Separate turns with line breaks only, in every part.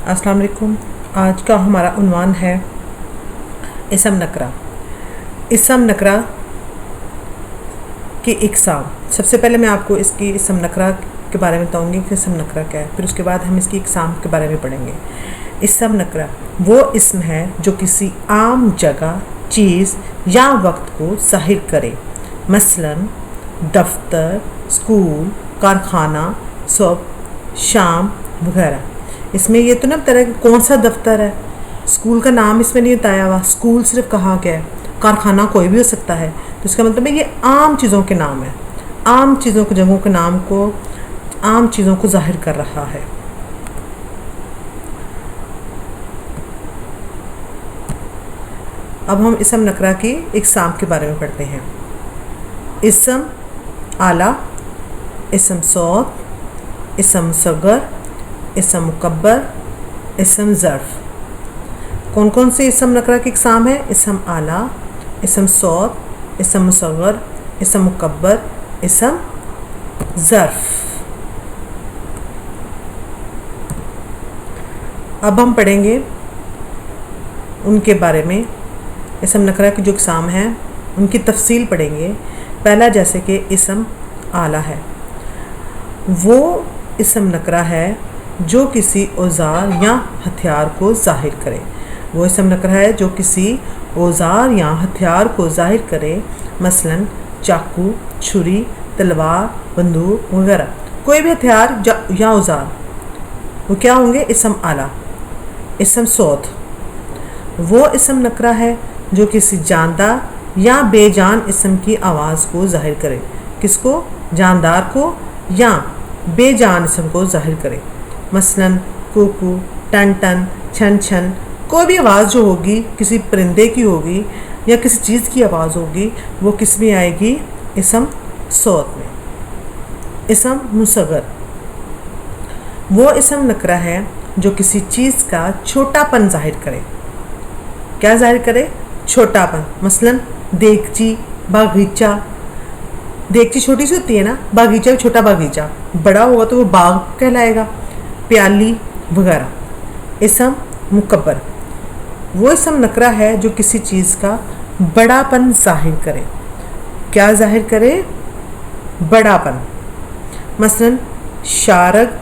अस्सलाम वालेकुम। आज का हमारा उन्वान है इसम नकरा। इसम नकरा की इकसाम। सबसे पहले मैं आपको इसकी इसम नकरा के बारे में बताऊंगी कि इसम नकरा क्या है, फिर उसके बाद हम इसकी इकसाम के बारे में पढ़ेंगे। इसम नकरा वो इसम है जो किसी आम जगह, चीज़ या वक्त को ज़ाहिर करे, मसलन दफ्तर, स्कूल, कारखाना, सुबह, शाम वगैरह। इसमें ये तो ना बता रहा है कि कौन सा दफ्तर है, स्कूल का नाम इसमें नहीं बताया हुआ, स्कूल सिर्फ कहा गया है, कारखाना कोई भी हो सकता है। तो इसका मतलब है ये आम चीज़ों के नाम है, आम चीज़ों के जगहों के नाम को, आम चीज़ों को ज़ाहिर कर रहा है। अब हम इसम नकरा की इकसाम के बारे में पढ़ते हैं। इसम आला, इसम सौत, इसम सगर, इसम मुकब्बर, इसम ज़र्फ़। कौन कौन से इसम नकरा की इकसाम है? इसम आला, इसम सौत, इसम मुसग़्ग़र, इसम मुकब्बर, इसम ज़र्फ़। अब हम पढ़ेंगे उनके बारे में। इसम नकरा की जो इकसाम है उनकी तफसील पढ़ेंगे। पहला जैसे कि इसम आला है, वो इसम नकरा है जो किसी औज़ार या हथियार को ज़ाहिर करे। वो इसम नकरा है जो किसी औज़ार या हथियार को ज़ाहिर करे, मसलन चाकू, छुरी, तलवार, बंदूक वगैरह। कोई भी हथियार या औज़ार, वो क्या होंगे? इसम आला। इसम सौत वो इसम नकरा है जो किसी जानदार या बेजान इसम की आवाज़ को ज़ाहिर करे। किसको? जानदार को या बेजान इसम को ज़ाहिर करे, मसलन कुकू, टन टन, छन छन। कोई भी आवाज़ जो होगी किसी परिंदे की होगी या किसी चीज़ की आवाज़ होगी, वो किस में आएगी? इसम सौत में। इसम मुसग़्ग़र वो इसम नकरा है जो किसी चीज़ का छोटापन ज़ाहिर करे। क्या ज़ाहिर करे? छोटापन। मसलन देगची, बागीचा। देगची छोटी सी होती है ना, बागीचा भी छोटा बागीचा, बड़ा होगा तो वो बाग कहलाएगा, प्याली वगैरह। इसम मुकब्बर वो इसम नकरा है जो किसी चीज़ का बड़ापन ज़ाहिर करे। क्या ज़ाहिर करे? बड़ापन। मसलन शारग,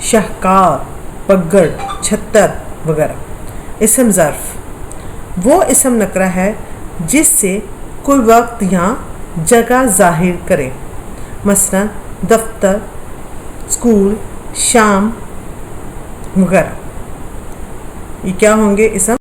शाहकार, पगड़, छत्तर वगैरह। इसम ज़र्फ़ वो इसम नकरा है जिससे कोई वक्त या जगह ज़ाहिर करे, मसलन दफ्तर, स्कूल, शाम वगैरह। ये क्या होंगे? इसम